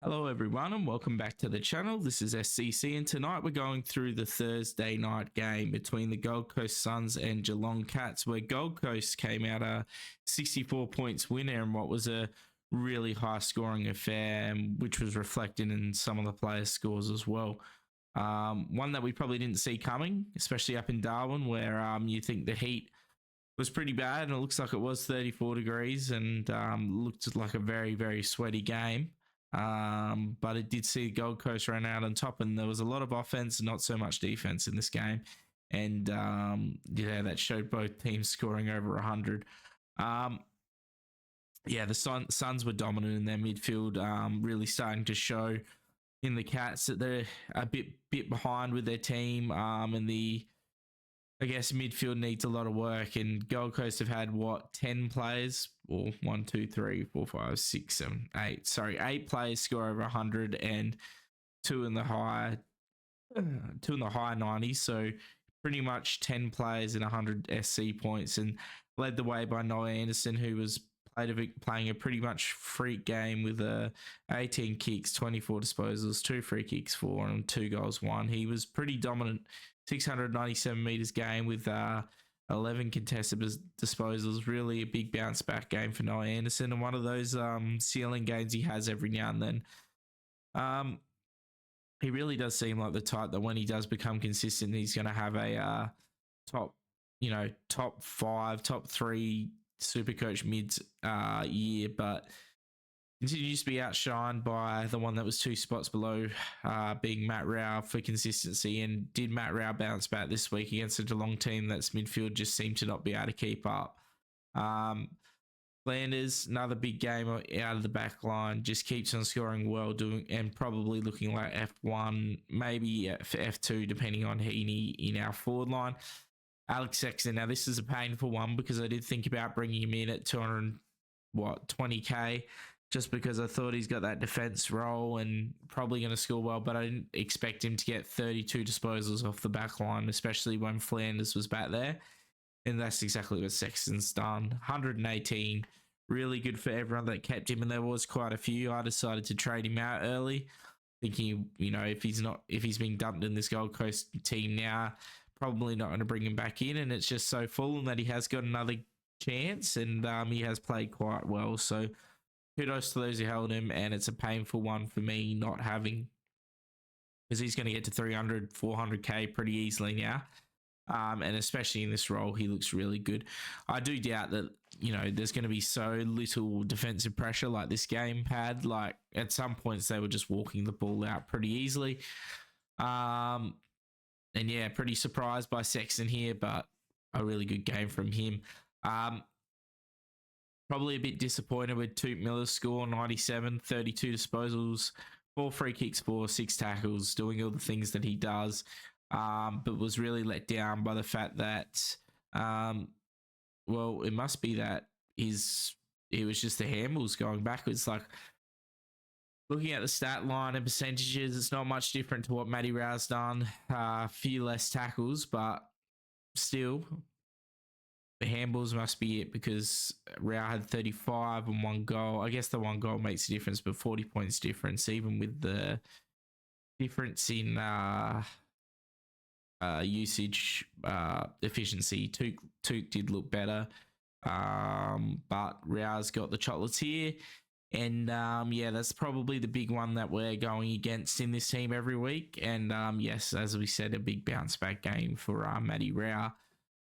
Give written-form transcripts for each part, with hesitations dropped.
Hello, everyone, and welcome back to the channel. This is SCC, and tonight we're going through the Thursday night game between the Gold Coast Suns and Geelong Cats, where Gold Coast came out a 64 points winner in what was a really high scoring affair, which was reflected in some of the players' scores as well. One that we probably didn't see coming, especially up in Darwin, where you think the heat was pretty bad, and it looks like it was 34 degrees and looked like a very, very sweaty game. But it did see Gold Coast run out on top, and there was a lot of offense, not so much defense in this game. And that showed both teams scoring over 100. The Suns were dominant in their midfield, really starting to show in the Cats that they're a bit behind with their team, and I guess midfield needs a lot of work, and Gold Coast have had 10 players, or 1, 2, 3, 4, 5, 6, 7, 8. Sorry, 8 players score over 100, and two in the high 90s. So pretty much 10 players in 100 SC points, and led the way by Noah Anderson, who was playing a pretty much freak game with 18 kicks, 24 disposals, 2 free kicks, 4, and 2 goals, 1. He was pretty dominant. 697 meters game with 11 contested disposals. Really a big bounce back game for Noah Anderson, and one of those ceiling games he has every now and then. He really does seem like the type that when he does become consistent, he's going to have a top 5, top 3 Supercoach mids year, but continues to be outshined by the one that was 2 spots below, being Matt Rao for consistency. And did Matt Rao bounce back this week against a Geelong team that's midfield just seemed to not be able to keep up? Flanders, another big game out of the back line, just keeps on scoring well, and probably looking like F1, maybe for F2, depending on Heaney in our forward line. Alex Sexton, now this is a painful one because I did think about bringing him in at 220k, just because I thought he's got that defense role and probably going to score well, but I didn't expect him to get 32 disposals off the back line, especially when Flanders was back there. And that's exactly what Sexton's done. 118, really good for everyone that kept him, and there was quite a few. I decided to trade him out early, thinking, if he's being dumped in this Gold Coast team now, probably not going to bring him back in, and it's just so full, and that he has got another chance, and he has played quite well. So kudos to those who held him, and it's a painful one for me not having, because he's going to get to 300, 400k pretty easily now. And especially in this role, he looks really good. I do doubt that, there's going to be so little defensive pressure like this game had. Like, at some points, they were just walking the ball out pretty easily. And yeah, pretty surprised by Sexton here, but a really good game from him. Probably a bit disappointed with Toot Miller's score, 97, 32 disposals, 4 free kicks, 6 tackles, doing all the things that he does, but was really let down by the fact that, it must be that it was just the handballs going backwards. Like, looking at the stat line and percentages, it's not much different to what Matty Rao's done. A few less tackles, but still, the handballs must be it, because Rao had 35 and 1 goal. I guess the 1 goal makes a difference, but 40 points difference, even with the difference in usage efficiency. Toot did look better, but Rao's got the chocolates here. And that's probably the big one that we're going against in this team every week. And yes, as we said, a big bounce back game for Matty Rao.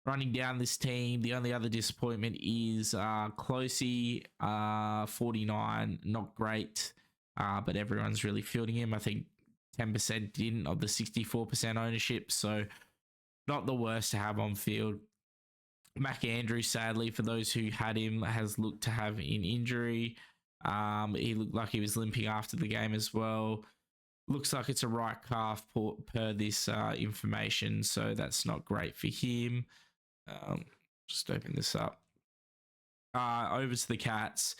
Running down this team, the only other disappointment is Closey, 49, not great, but everyone's really fielding him. I think 10% didn't of the 64% ownership, so not the worst to have on field. Mac Andrew, sadly, for those who had him, has looked to have an injury. He looked like he was limping after the game as well. Looks like it's a right calf per this information, so that's not great for him. Just open this up. Over to the Cats.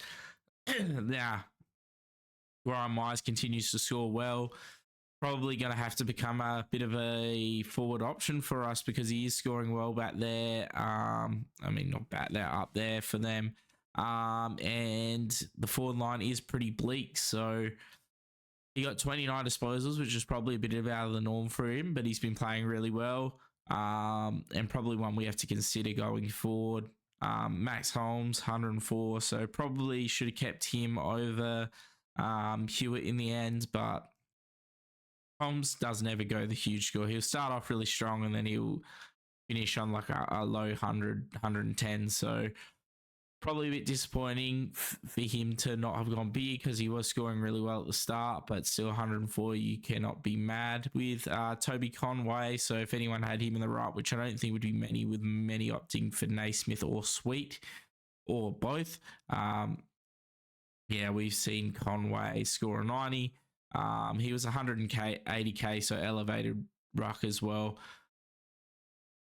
Now, Warren Myers continues to score well. Probably going to have to become a bit of a forward option for us, because he is scoring well back there. Not back there, up there for them. And the forward line is pretty bleak, so He got 29 disposals, which is probably a bit out of the norm for him, but he's been playing really well, and probably one we have to consider going forward. Max Holmes, 104, so probably should have kept him over Hewitt in the end, but Holmes doesn't ever go the huge score. He'll start off really strong and then he'll finish on like a low 100, 110, so probably a bit disappointing for him to not have gone big because he was scoring really well at the start, but still 104 you cannot be mad with. Toby Conway, so if anyone had him in the right, which I don't think would be many, with many opting for Naismith or Sweet or both. Yeah, we've seen Conway score a 90. He was 180k, so elevated ruck as well.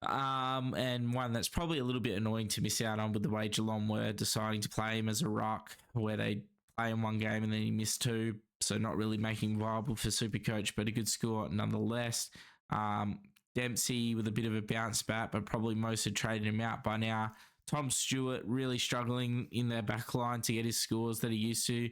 And one that's probably a little bit annoying to miss out on with the way Geelong were deciding to play him as a ruck, where they play in one game and then he missed two, so not really making him viable for Supercoach, but a good score nonetheless. Dempsey with a bit of a bounce back, but probably most had traded him out by now. Tom Stewart really struggling in their back line to get his scores that he used to.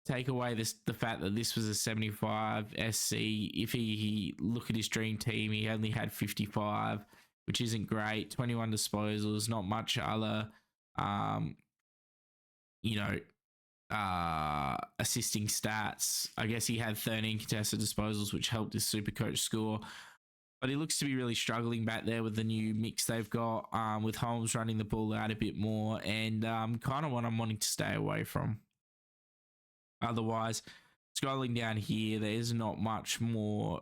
Take away the fact that this was a 75 SC. If he look at his dream team, he only had 55, which isn't great. 21 disposals, not much other, assisting stats. I guess he had 13 contested disposals, which helped his Supercoach score. But he looks to be really struggling back there with the new mix they've got, with Holmes running the ball out a bit more, and kind of what I'm wanting to stay away from. Otherwise, scrolling down here, there's not much more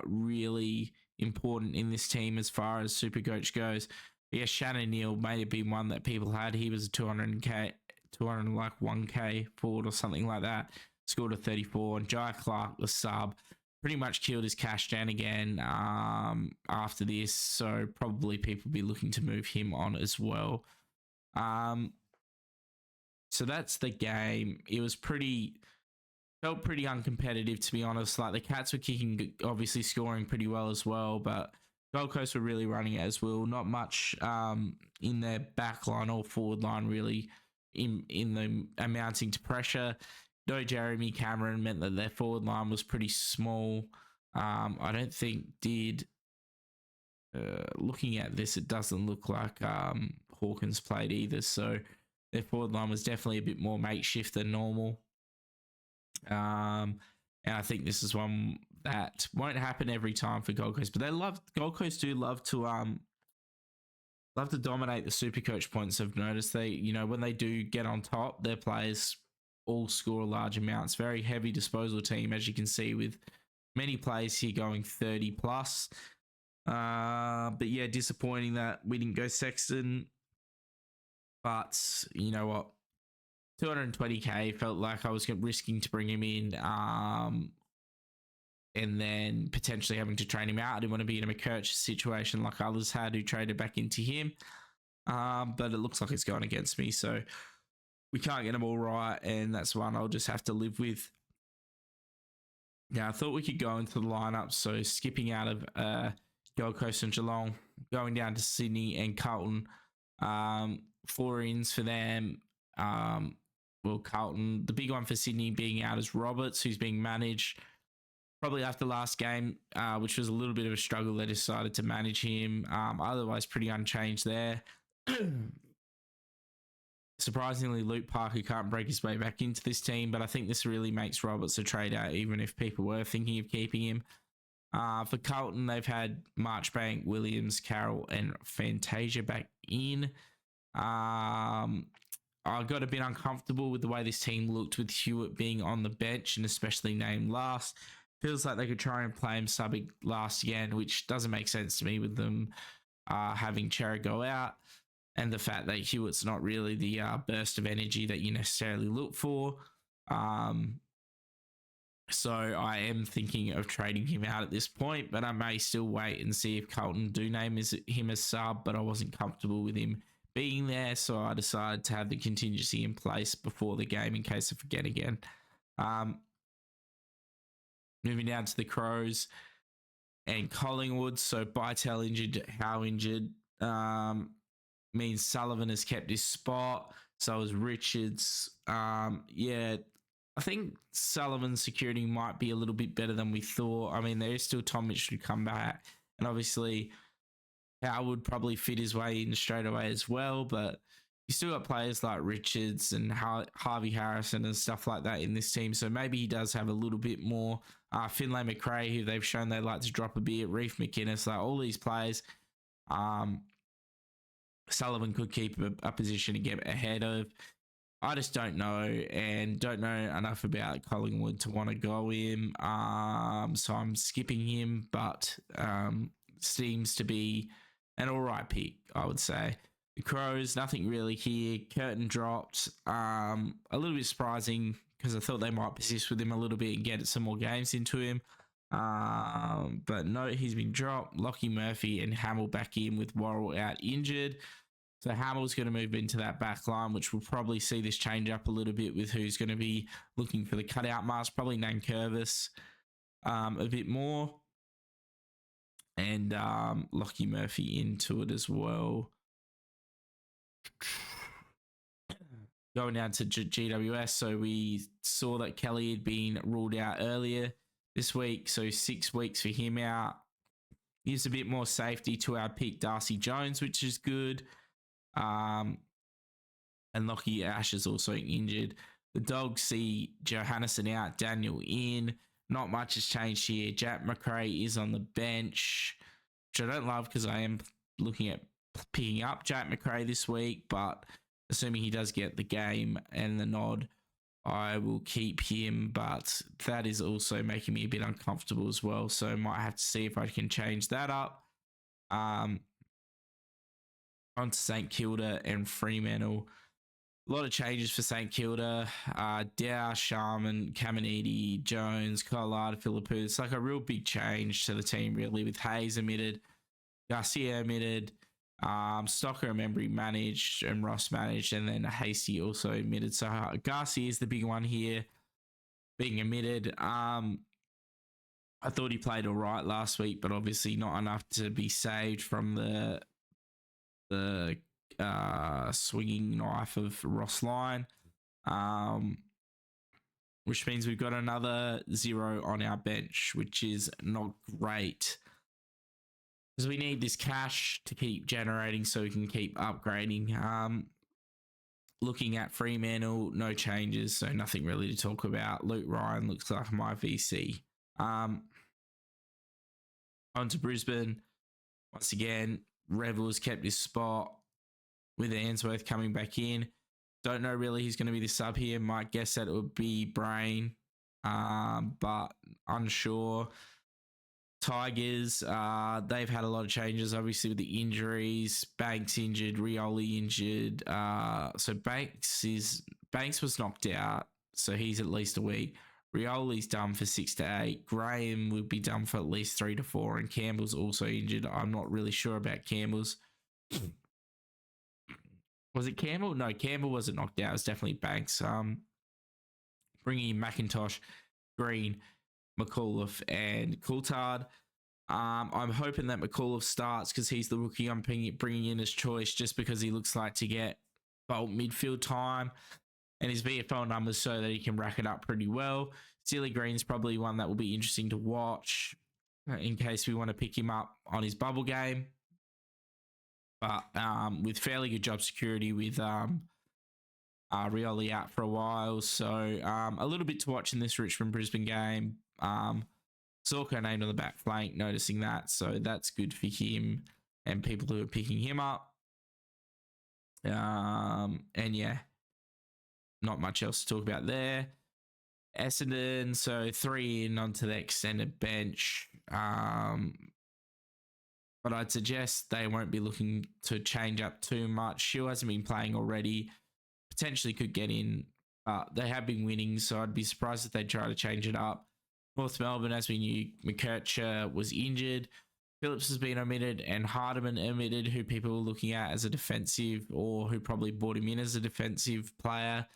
really important in this team as far as Supercoach goes. Yeah, Shannon Neal may have been one that people had. He was a 201k forward or something like that. Scored a 34. And Jai Clark, the sub, pretty much killed his cash down again after this. So probably people will be looking to move him on as well. So that's the game. It was felt pretty uncompetitive, to be honest. Like the Cats were kicking, obviously scoring pretty well as well, but Gold Coast were really running it as well. Not much in their back line or forward line really in the amounting to pressure. No Jeremy Cameron meant that their forward line was pretty small. I don't think looking at this, it doesn't look like Hawkins played either, so their forward line was definitely a bit more makeshift than normal. And I think this is one that won't happen every time for Gold Coast, but Gold Coast do love to dominate the Supercoach points. I've noticed when they do get on top, their players all score large amounts. Very heavy disposal team, as you can see, with many players here going 30 plus. But yeah, disappointing that we didn't go Sexton. But you know what? 220k felt like I was risking to bring him in, and then potentially having to train him out. I didn't want to be in a McCurch situation like others had who traded back into him. But it looks like it's going against me, so we can't get them all right, and that's one I'll just have to live with. Now, I thought we could go into the lineup, so skipping out of Gold Coast and Geelong, going down to Sydney and Carlton. 4 ins for them. Carlton, the big one for Sydney being out is Roberts, who's being managed. Probably after last game, which was a little bit of a struggle, they decided to manage him. Otherwise, pretty unchanged there. Surprisingly, Luke Parker can't break his way back into this team, but I think this really makes Roberts a trade out, even if people were thinking of keeping him. For Carlton, they've had Marchbank, Williams, Carroll, and Fantasia back in. I got a bit uncomfortable with the way this team looked with Hewitt being on the bench and especially named last. Feels like they could try and play him subbing last again, which doesn't make sense to me with them having Chera go out, and the fact that Hewitt's not really the burst of energy that you necessarily look for. So I am thinking of trading him out at this point, but I may still wait and see if Carlton do name him as sub, but I wasn't comfortable with him being there, so I decided to have the contingency in place before the game in case I forget again. Moving down to the Crows and Collingwood. So Bytel injured, Howe injured. Means Sullivan has kept his spot. So is Richards. I think Sullivan's security might be a little bit better than we thought. I mean, there is still Tom Mitchell to come back, and obviously Howard would probably fit his way in straight away as well, but you still got players like Richards and Harvey Harrison and stuff like that in this team, so maybe he does have a little bit more. Finlay McRae, who they've shown they like to drop a bit, Reef McInnes, like all these players, Sullivan could keep a position to get ahead of. I just don't know, and don't know enough about Collingwood to want to go him. So I'm skipping him, but seems to be an all right pick, I would say. The Crows, nothing really here. Curtin dropped. A little bit surprising because I thought they might persist with him a little bit and get some more games into him. But no, he's been dropped. Lockie Murphy and Hamill back in with Worrell out injured. So Hamill's going to move into that back line, which will probably see this change up a little bit with who's going to be looking for the cutout mask. Probably Nankervis a bit more. And Lockie Murphy into it as well. Going down to GWS. So we saw that Kelly had been ruled out earlier this week. So 6 weeks for him out. Gives a bit more safety to our pick, Darcy Jones, which is good. And Lockie Ash is also injured. The Dogs see Johannesson out, Daniel in. Not much has changed here. Jack McRae is on the bench, which I don't love because I am looking at picking up Jack McRae this week, but assuming he does get the game and the nod, I will keep him, but that is also making me a bit uncomfortable as well, so I might have to see if I can change that up. On to St Kilda and Fremantle. A lot of changes for St Kilda. Dow, Sharman, Caminiti, Jones, Collard, Philippou. It's like a real big change to the team, really, with Hayes omitted, Garcia omitted, Stocker and Membry managed, and Ross managed, and then Hasty also omitted. So Garcia is the big one here, being omitted. I thought he played all right last week, but obviously not enough to be saved from the swinging knife of Ross Lyon, which means we've got another 0 on our bench, which is not great. Because we need this cash to keep generating so we can keep upgrading. Looking at Fremantle, no changes, so nothing really to talk about. Luke Ryan looks like my VC. On to Brisbane. Once again, Revels kept his spot with Ainsworth coming back in. Don't know really who's going to be the sub here. Might guess that it would be Brain, but unsure. Tigers, they've had a lot of changes, obviously, with the injuries. Banks injured, Rioli injured. So Banks was knocked out, so he's at least a week. Rioli's done for 6 to 8. Graham would be done for at least 3 to 4, and Campbell's also injured. I'm not really sure about Campbell's. Was it Campbell? No, Campbell wasn't knocked out. It was definitely Banks. Bringing in McIntosh, Green, McAuliffe, and Coulthard. I'm hoping that McAuliffe starts because he's the rookie I'm bringing in as choice, just because he looks like to get bulk midfield time and his VFL numbers so that he can rack it up pretty well. Sealy Green's probably one that will be interesting to watch in case we want to pick him up on his bubble game. But with fairly good job security with Rioli out for a while. So a little bit to watch in this Richmond-Brisbane game. Zorko named on the back flank, noticing that. So that's good for him and people who are picking him up. And yeah, not much else to talk about there. Essendon, so 3 in onto the extended bench. But I'd suggest they won't be looking to change up too much. Shield hasn't been playing already. Potentially could get in. They have been winning, so I'd be surprised if they try to change it up. North Melbourne, as we knew, McKercher was injured. Phillips has been omitted and Hardiman omitted, who people were looking at as a defensive or who probably brought him in as a defensive player.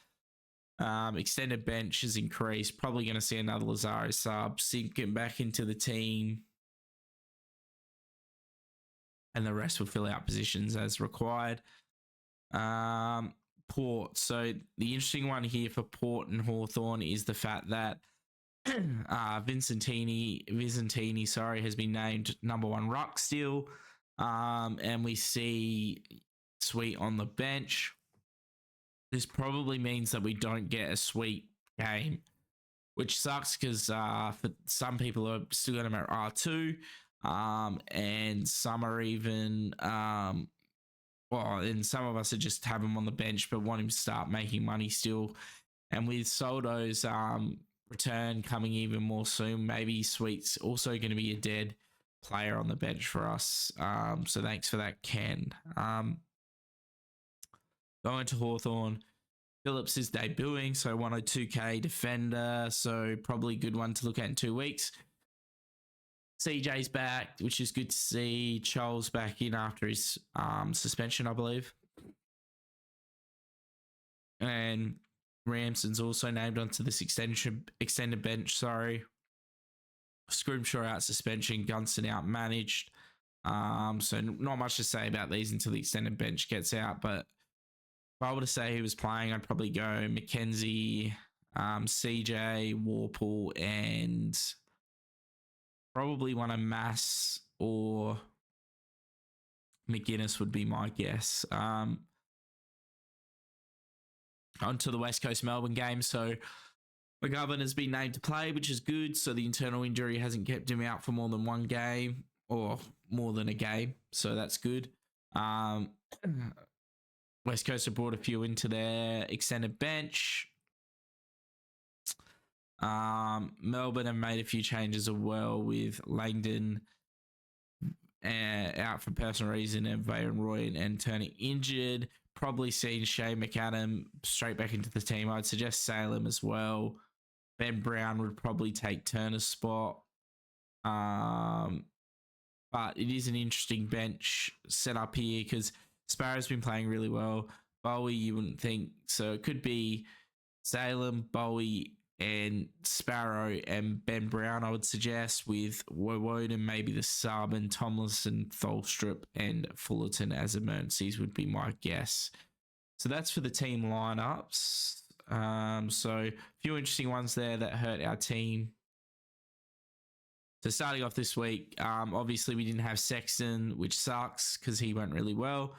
Extended bench has increased. Probably going to see another Lazaro sub, sinking back into the team. And the rest will fill out positions as required. Port. So the interesting one here for Port and Hawthorn is the fact that Vicentini, sorry, has been named number one ruck still. And we see Sweet on the bench. This probably means that we don't get a Sweet game, which sucks because for some people are still going to R2, and some are even, and some of us are just have him on the bench but want him to start making money still. And with Soldo's return coming even more soon, maybe Sweet's also going to be a dead player on the bench for us. So thanks for that, Ken. Going to Hawthorn. Phillips is debuting, so 102k defender, so probably a good one to look at in 2 weeks. CJ's back, which is good to see. Charles back in after his suspension, I believe. And Ramson's also named onto this extended bench, sorry. Scrimshaw out suspension, Gunston out managed. So not much to say about these until the extended bench gets out, but if I were to say who was playing, I'd probably go McKenzie, CJ, Warple, and probably one of Mass or McGuinness would be my guess. Onto the West Coast Melbourne game. So McGovern has been named to play, which is good. So the internal injury hasn't kept him out for more than one game or more than a game. So that's good. West Coast have brought a few into their extended bench. Melbourne have made a few changes as well, with Langdon out for personal reason and Vayan Roy and turning injured. Probably seen Shane McAdam straight back into the team. I'd suggest Salem as well. Ben Brown would probably take Turner's spot. But it is an interesting bench set up here because Sparrow's been playing really well. Bowie, you wouldn't think. So it could be Salem, Bowie, and Sparrow and Ben Brown, I would suggest, with Woden, maybe the sub, and Tomlinson, Tholstrup, and Fullerton as emergencies would be my guess. So that's for the team lineups. So a few interesting ones there that hurt our team. So starting off this week, obviously we didn't have Sexton, which sucks because he went really well.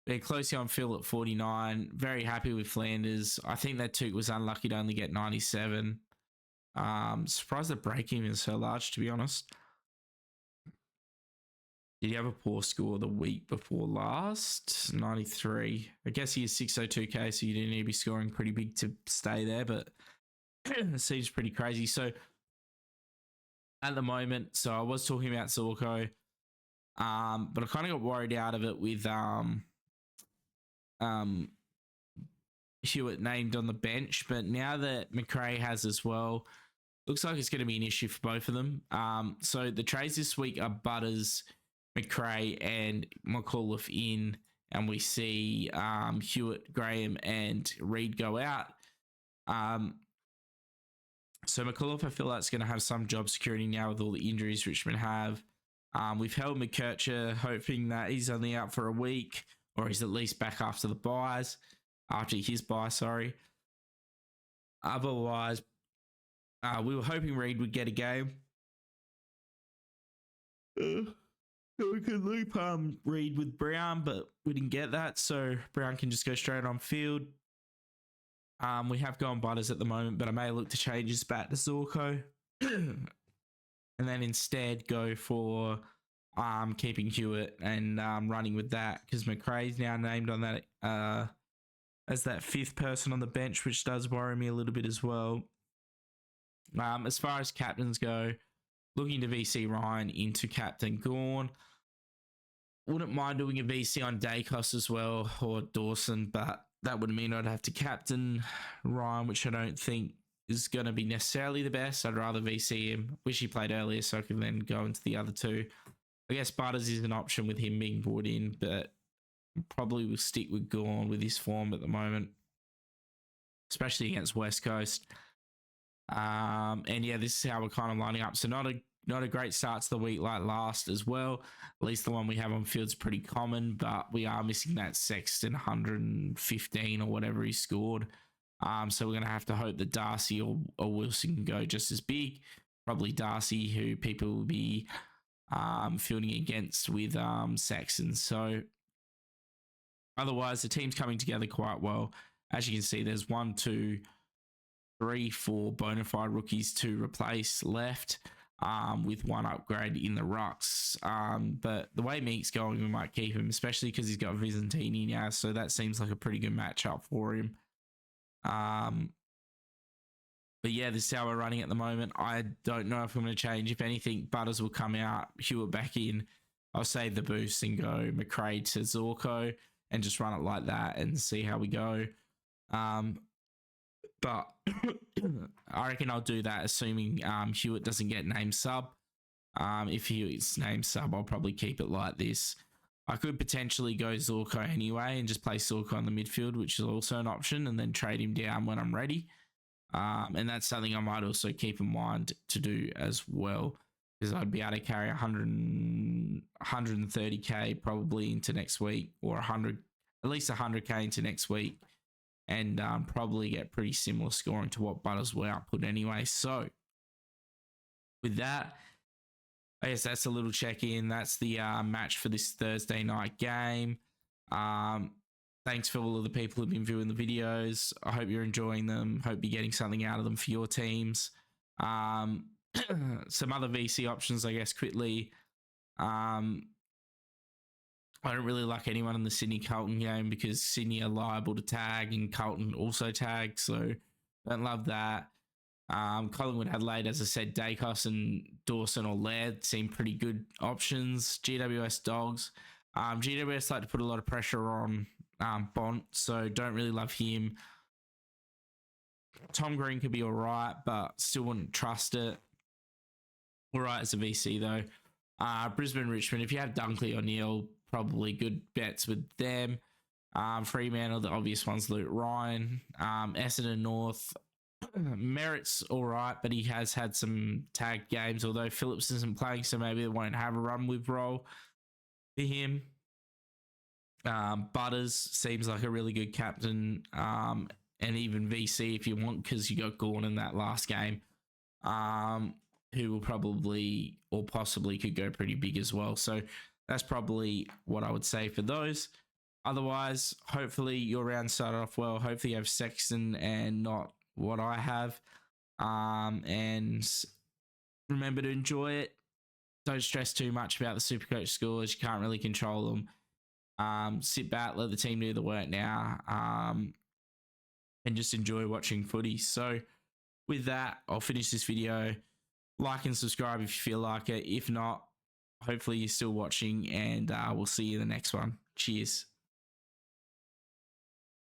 We're closely on Phil at 49. Very happy with Flanders. I think that Toot was unlucky to only get 97. Surprised the break even is so large, to be honest. Did he have a poor score the week before last? 93. I guess he is 602k, so you do need to be scoring pretty big to stay there, but it seems pretty crazy. So at the moment, so I was talking about Zorko, but I kind of got worried out of it with Hewitt named on the bench, but now that McRae has as well, looks like it's going to be an issue for both of them. So the trades this week are Butters, McRae, and McAuliffe in, and we see Hewitt, Graham, and Reed go out. So McAuliffe, I feel like, is going to have some job security now with all the injuries Richmond have. We've held McKercher, hoping that he's only out for a week, or he's at least back after the buys, after his buy, sorry. Otherwise, we were hoping Reed would get a game. So we could loop Reed with Brown, but we didn't get that, so Brown can just go straight on field. We have gone Butters at the moment, but I may look to change his bat to Zorko. And then instead go for keeping Hewitt and running with that, because McRae's now named on that as that fifth person on the bench, which does worry me a little bit as well. As far as captains go, looking to VC Ryan into captain Gawn. Wouldn't mind doing a VC on Dacos as well, or Dawson, but that would mean I'd have to captain Ryan, which I don't think is going to be necessarily the best. I'd rather VC him. Wish he played earlier so I could then go into the other two. I guess Butters is an option with him being brought in, but probably will stick with Gawn with his form at the moment, especially against West Coast. And yeah, this is how we're kind of lining up. So not a not a great start to the week like last as well. At least the one we have on field's pretty common, but we are missing that Sexton 115 or whatever he scored. So we're going to have to hope that Darcy or Wilson can go just as big. Probably Darcy, who people will be fielding against with Saxon. So otherwise, the team's coming together quite well. As you can see, there's 1, 2, 3, 4 bona fide rookies to replace left, with 1 upgrade in the rucks. But the way Meek's going, we might keep him, especially because he's got Vizantini now. So that seems like a pretty good matchup for him. But yeah, this is how we're running at the moment. I don't know if I'm going to change. If anything, Butters will come out, Hewitt back in. I'll save the boost and go McRae to Zorko and just run it like that and see how we go. But I reckon I'll do that, assuming Hewitt doesn't get named sub. If Hewitt's named sub, I'll probably keep it like this. I could potentially go Zorko anyway and just play Zorko on the midfield, which is also an option, and then trade him down when I'm ready. And that's something I might also keep in mind to do as well, because I'd be able to carry 130k probably into next week, or at least 100k into next week, and probably get pretty similar scoring to what Butters will output anyway. So with that, I guess that's a little check-in. That's the match for this Thursday night game. Thanks for all of the people who've been viewing the videos. I hope you're enjoying them. Hope you're getting something out of them for your teams. Some other VC options, I guess, quickly. I don't really like anyone in the Sydney-Carlton game because Sydney are liable to tag and Carlton also tag, so don't love that. Collingwood-Adelaide, as I said, Dacos and Dawson or Laird seem pretty good options. GWS Dogs. GWS like to put a lot of pressure on Bont, so don't really love him. Tom Green could be all right, but still wouldn't trust it. All right as a VC, though. Brisbane, Richmond, if you have Dunkley or Neil, probably good bets with them. Fremantle, the obvious ones, Luke Ryan. Essendon North, Merritt's all right, but he has had some tagged games, although Phillips isn't playing, so maybe they won't have a run with role for him. Butters seems like a really good captain, and even VC if you want, because you got Gawn in that last game, who will probably or possibly could go pretty big as well. So that's probably what I would say for those. Otherwise, hopefully your round started off well. Hopefully you have Sexton and not what I have. And remember to enjoy it. Don't stress too much about the Supercoach scores. You can't really control them. Sit back, let the team do the work now, and just enjoy watching footy. So with that, I'll finish this video. Like and subscribe if you feel like it. If not, hopefully you're still watching, and we'll see you in the next one. Cheers.